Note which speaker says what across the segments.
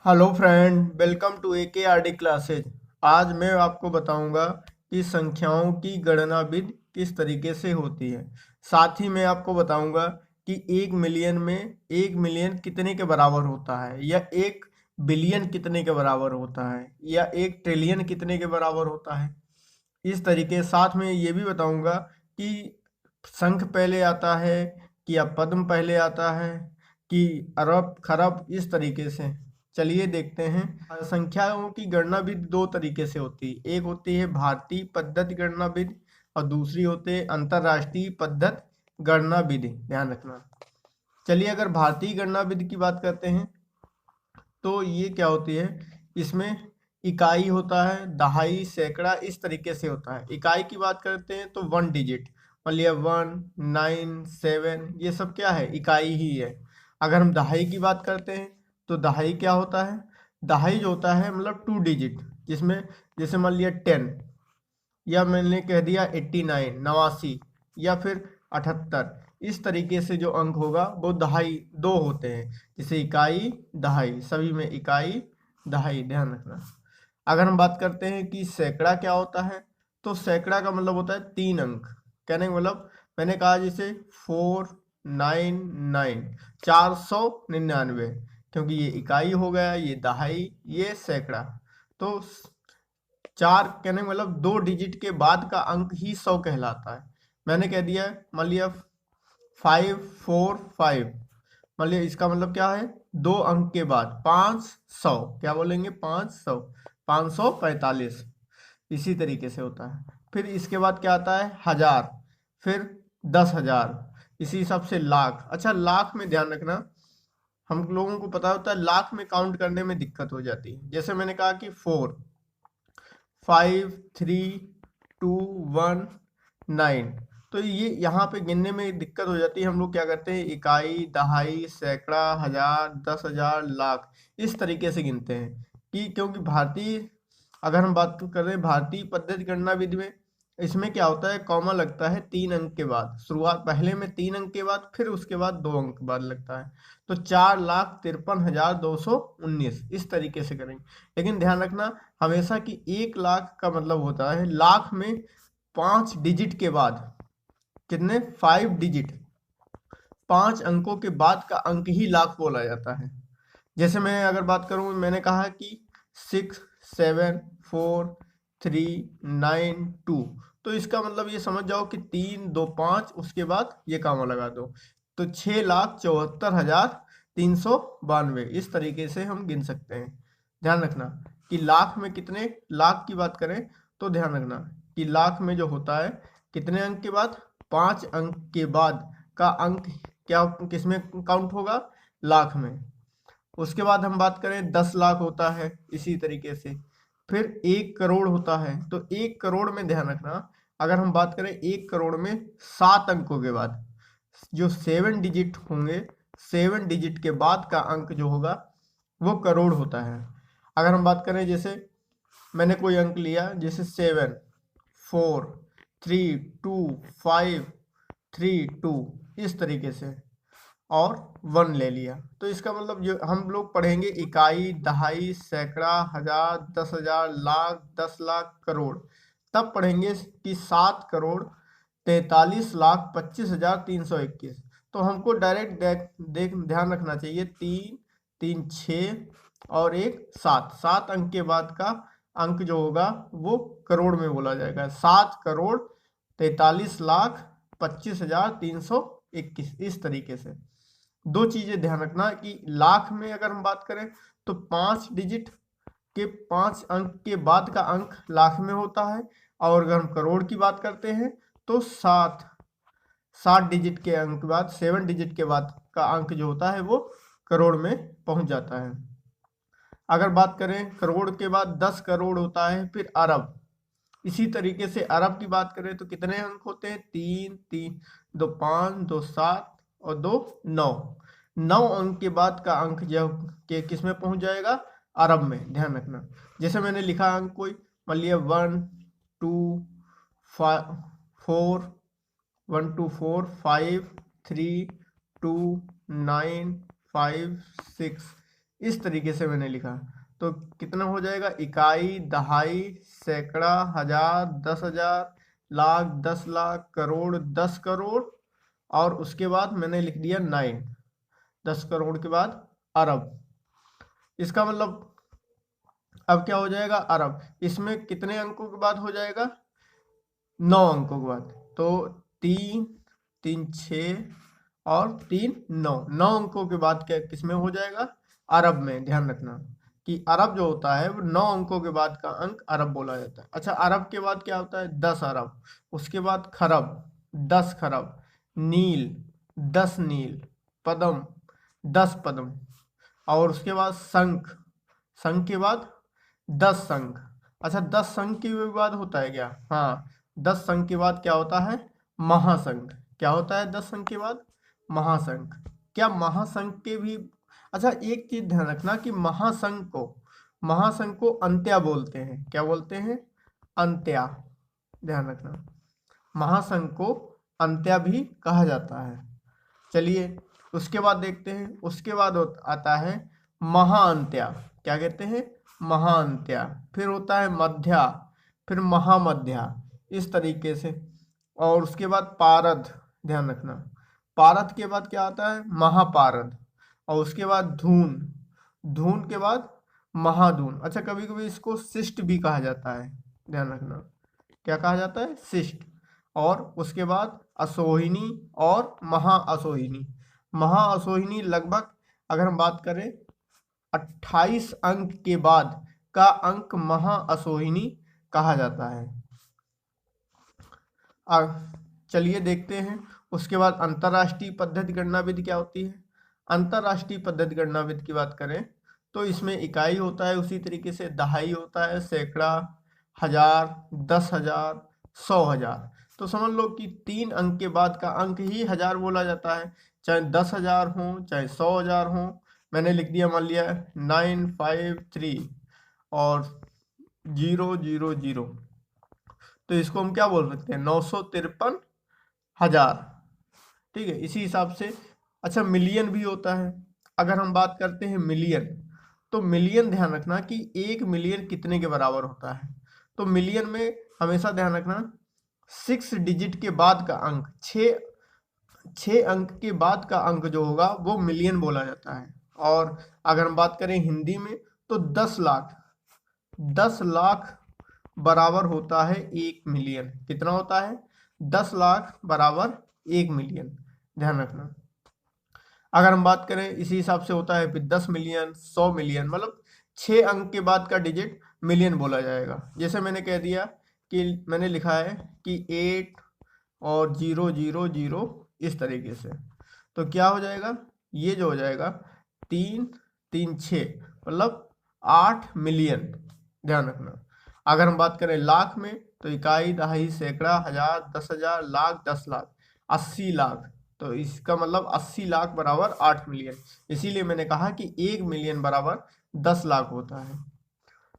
Speaker 1: Hello friend, welcome to AKRD classes. आज मैं आपको बताऊंगा कि संख्याओं की गणना विधि किस तरीके से होती है। साथ ही मैं आपको बताऊंगा कि 1 मिलियन में 1 मिलियन कितने के बराबर होता है, या 1 बिलियन कितने के बराबर होता है, या 1 ट्रिलियन कितने के बराबर होता है। इस तरीके साथ में ये भी बताऊंगा कि संख पहले आता है कि या पद्म पहले आता है कि अरब खरब, इस तरीके से। चलिए देखते हैं। संख्याओं की गणना विधि दो तरीके से होती है। एक होती है भारतीय पद्धति गणना विधि और दूसरी होती है अंतरराष्ट्रीय पद्धति गणना विधि। ध्यान रखना। चलिए, अगर भारतीय गणना विधि की बात करते हैं तो ये क्या होती है। इसमें इकाई होता है, दहाई, सैकड़ा, इस तरीके से होता है। इकाई की बात करते हैं तो 1 डिजिट, मान लिया 1, 9, 7, ये सब क्या है, इकाई ही है। अगर हम दहाई की बात करते हैं तो दहाई क्या होता है, दहाई जो होता है मतलब 2 डिजिट, जिसमें जैसे मान लिया 10, या मैंने कह दिया 89, 89, या फिर 78। इस तरीके से जो अंक होगा वो दहाई दो होते हैं, जैसे इकाई, दहाई, सभी में इकाई, दहाई। ध्यान रखना। अगर हम बात करते हैं कि सैकड़ा क्या होता है, तो सैकड़ा का मतलब होता है 3 अंक। कहने का मतलब, मैंने कहा जैसे 499, 499, क्योंकि ये इकाई हो गया, ये दहाई, ये सैकड़ा। तो चार कहने का मतलब 2 डिजिट के बाद का अंक ही 100 कहलाता है। मैंने कह दिया, मान लिया 545, मान लिया इसका मतलब क्या है, 2 अंक के बाद 500, क्या बोलेंगे, 500, 545, इसी तरीके से होता है। फिर इसके बाद क्या आता है, हजार, फिर 10,000, इसी हिसाब से लाख। अच्छा, लाख में ध्यान रखना, हम लोगों को पता होता है लाख में काउंट करने में दिक्कत हो जाती है। जैसे मैंने कहा कि 4, 5, 3, 2, 1, 9, तो ये यहाँ पे गिनने में दिक्कत हो जाती है। हम लोग क्या करते हैं, इकाई, दहाई, सैकड़ा, हजार, 10,000, लाख, इस तरीके से गिनते हैं। कि क्योंकि भारतीय, अगर हम बात कर रहे हैं भारतीय पद्धति गणना विधि में, इसमें क्या होता है, कॉमा लगता है 3 अंक के बाद। शुरुआत पहले में 3 अंक के बाद, फिर उसके बाद 2 अंक के बाद लगता है। तो 4,53,219, इस तरीके से करेंगे। लेकिन ध्यान रखना हमेशा कि 1 लाख का मतलब होता है लाख में 5 डिजिट के बाद, कितने, 5 डिजिट, 5 अंकों के बाद का अंक ही लाख बोला जाता है। जैसे मैं अगर बात करूं, मैंने कहा कि 6, 7, 4, 3, 9, 2, तो इसका मतलब ये समझ जाओ कि 3, 2, 5, उसके बाद ये कामा लगा दो, तो 6,74,392, इस तरीके से हम गिन सकते हैं। ध्यान रखना कि लाख में कितने, लाख की बात करें तो ध्यान रखना कि लाख में जो होता है, कितने अंक के बाद, 5 अंक के बाद का अंक क्या, किसमें काउंट होगा, लाख में। उसके बाद हम बात करें 10 लाख होता है, इसी तरीके से। फिर 1 करोड़ होता है, तो 1 करोड़ में ध्यान रखना, अगर हम बात करें 1 करोड़ में 7 अंकों के बाद, जो 7 डिजिट होंगे, 7 डिजिट के बाद का अंक जो होगा वो करोड़ होता है। अगर हम बात करें, जैसे मैंने कोई अंक लिया, जैसे 7, 4, 3, 2, 5, 3, 2, इस तरीके से, और 1 ले लिया, तो इसका मतलब जो हम लोग पढ़ेंगे इकाई, दहाई, सैकड़ा, हजार, 10,000, लाख, 10 लाख, करोड़, तब पढ़ेंगे कि 7,43,25,321। तो हमको डायरेक्ट देख ध्यान रखना चाहिए, 3, 3, 6 और 1, 7, 7 अंक के बाद का अंक जो होगा वो करोड़ में बोला जाएगा। 7,43,25,321, इस तरीके से। दो चीजें ध्यान रखना कि लाख में अगर हम बात करें तो 5 डिजिट के 5 अंक के बाद का अंक लाख में होता है, और अगर हम करोड़ की बात करते हैं तो 7 डिजिट के अंक के बाद, 7 डिजिट के बाद का अंक जो होता है वो करोड़ में पहुंच जाता है। अगर बात करें करोड़ के बाद 10 करोड़ होता है, फिर अरब। इसी तरीके से अरब की बात करें तो कितने अंक होते हैं, 3, 3, 2, 5, 2, 7 और 2, 9। 9 अंक के बाद का अंक जो के किस में पहुंच जाएगा, अरब में। ध्यान रखना, जैसे मैंने लिखा अंक कोई, मान लिया 1, 2, 4, 5, 3, 2, 9, 5, 6, इस तरीके से मैंने लिखा। तो कितना हो जाएगा, इकाई, दहाई, सैकड़ा, हजार, 10,000, लाख, 10 लाख, करोड़, 10 करोड़, और उसके बाद मैंने लिख दिया 9। 10 करोड़ के बाद अरब। इसका मतलब अब क्या हो जाएगा, अरब। इसमें कितने अंकों के बाद हो जाएगा, 9 अंकों के बाद। तो 3, 3, 6 और 3, 9, 9 अंकों के बाद क्या किसमें हो जाएगा, अरब में। ध्यान रखना कि अरब जो होता है वो 9 अंकों के बाद का अंक अरब बोला जाता है। अच्छा, अरब के बाद क्या होता है, 10 अरब। उसके बाद खरब, 10 खरब। नील, 10 नील। पद्म, 10 पद्म। और उसके बाद शंख, शंख के बाद 10 शंख। अच्छा, 10 शंख के बाद होता है क्या, हाँ, 10 शंख के बाद क्या होता है, महाशंख। क्या होता है 10 शंख के बाद, महाशंख। क्या महाशंख के भी, अच्छा एक चीज ध्यान रखना कि महाशंख को अंत्या बोलते हैं। क्या बोलते हैं, अंत्या। ध्यान रखना, महाशंख को अंत्या भी कहा जाता है। चलिए उसके बाद देखते हैं। उसके बाद आता है महाअंत्या। क्या कहते हैं, महाअंत्या। फिर होता है मध्या, फिर महामध्या, इस तरीके से। और उसके बाद पारद। ध्यान रखना, पारद के बाद क्या आता है, महापारद। और उसके बाद धून, धून के बाद महाधून। अच्छा, कभी कभी इसको शिष्ट भी कहा जाता है। ध्यान रखना, क्या कहा जाता है, शिष्ट। और उसके बाद असोहिनी और महाअसोहिनी। महाअसोहिनी लगभग, अगर हम बात करें 28 अंक के बाद का अंक महाअसोहिनी कहा जाता है। चलिए देखते हैं। उसके बाद अंतर्राष्ट्रीय पद्धति गणना विधि क्या होती है। अंतर्राष्ट्रीय पद्धति गणना विधि की बात करें तो इसमें इकाई होता है, उसी तरीके से दहाई होता है, सैकड़ा, हजार, 10,000, 100,000। तो समझ लो कि 3 अंक के बाद का अंक ही हजार बोला जाता है, चाहे 10,000 हो चाहे 100,000 हो। मैंने लिख दिया, मान लिया 953 और 000, तो इसको हम क्या बोल सकते हैं, 953,000। ठीक है, इसी हिसाब से। अच्छा, मिलियन भी होता है। अगर हम बात करते हैं मिलियन, तो मिलियन ध्यान रखना कि 1 मिलियन कितने के बराबर होता है। तो मिलियन में हमेशा ध्यान रखना 6 डिजिट के बाद का अंक, 6 अंक के बाद का अंक जो होगा वो मिलियन बोला जाता है। और अगर हम बात करें हिंदी में तो 10 लाख, 10 लाख बराबर होता है 1 मिलियन। कितना होता है, 10 लाख बराबर 1 मिलियन। ध्यान रखना। अगर हम बात करें इसी हिसाब से होता है फिर 10 मिलियन, 100 मिलियन, मतलब 6 अंक के बाद का डिजिट मिलियन बोला जाएगा। जैसे मैंने कह दिया कि मैंने लिखा है कि 8 और 000, इस तरीके से। तो क्या हो जाएगा, ये जो हो जाएगा 3, 3, 6, मतलब 8 मिलियन। ध्यान रखना। अगर हम बात करें लाख में तो इकाई, दहाई, सैकड़ा, हजार, 10,000, लाख, 10 लाख, 80 लाख। तो इसका मतलब 80 लाख बराबर 8 मिलियन। इसीलिए मैंने कहा कि 1 मिलियन बराबर 10 लाख होता है।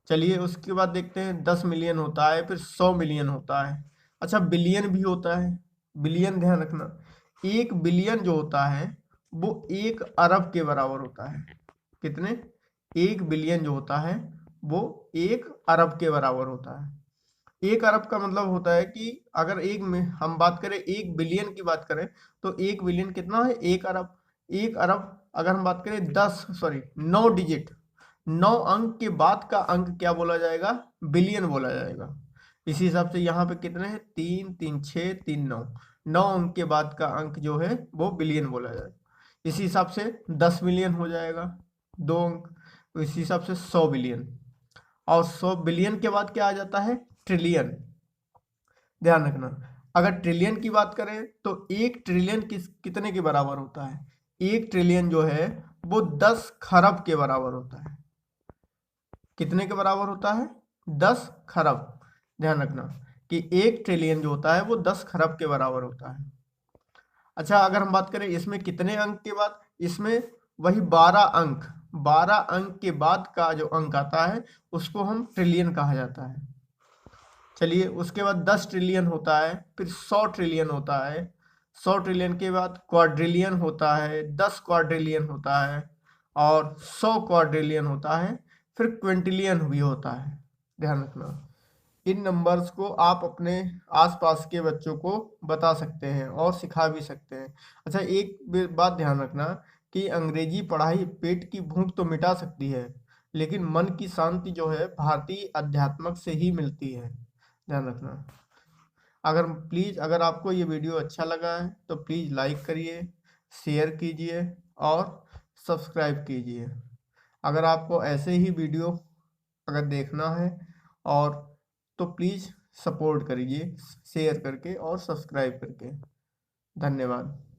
Speaker 1: चलिए उसके बाद देखते हैं, 10 मिलियन होता है, फिर 100 मिलियन होता है। अच्छा, बिलियन भी होता है। बिलियन ध्यान रखना, 1 बिलियन जो होता है वो 1 अरब के बराबर होता है। कितने, 1 बिलियन जो होता है वो 1 अरब के बराबर होता है। 1 अरब का मतलब होता है कि अगर एक में हम बात करें 1 बिलियन की बात करें तो 1 बिलियन कितना है, 1 अरब। 1 अरब अगर हम बात करें 9 डिजिट, 9 अंक के बाद का अंक क्या बोला जाएगा, बिलियन बोला जाएगा। इसी हिसाब से यहाँ पे कितने हैं, 3, 3, 6, 3, 9, 9 अंक के बाद का अंक जो है वो बिलियन बोला जाएगा। इसी हिसाब से 10 मिलियन हो जाएगा, 2 अंक। तो इसी हिसाब से 100 बिलियन। और 100 बिलियन के बाद क्या आ जाता है, ट्रिलियन। ध्यान रखना, अगर ट्रिलियन की बात करें तो 1 ट्रिलियन कितने के बराबर होता है, 1 ट्रिलियन जो है वो 10 खरब के बराबर होता है। कितने के बराबर होता है, 10 खरब। ध्यान रखना कि 1 ट्रिलियन जो होता है वो 10 खरब के बराबर होता है। अच्छा, अगर हम बात करें इसमें कितने अंक के बाद, इसमें वही 12 अंक, 12 अंक के बाद का जो अंक आता है उसको हम ट्रिलियन कहा जाता है। चलिए उसके बाद 10 ट्रिलियन होता है, फिर 100 ट्रिलियन होता है, 100 ट्रिलियन के बाद क्वाड्रिलियन होता है, 10 क्वाड्रिलियन होता है, और 100 क्वाड्रिलियन होता है, फिर क्विंटिलियन भी होता है। ध्यान रखना, इन नंबर्स को आप अपने आसपास के बच्चों को बता सकते हैं और सिखा भी सकते हैं। अच्छा, एक बात ध्यान रखना कि अंग्रेजी पढ़ाई पेट की भूख तो मिटा सकती है, लेकिन मन की शांति जो है भारतीय अध्यात्मक से ही मिलती है। ध्यान रखना। अगर आपको ये वीडियो अच्छा लगा है तो प्लीज़ लाइक करिए, शेयर कीजिए और सब्सक्राइब कीजिए। अगर आपको ऐसे ही वीडियो अगर देखना है और तो प्लीज़ सपोर्ट करिए शेयर करके और सब्सक्राइब करके। धन्यवाद।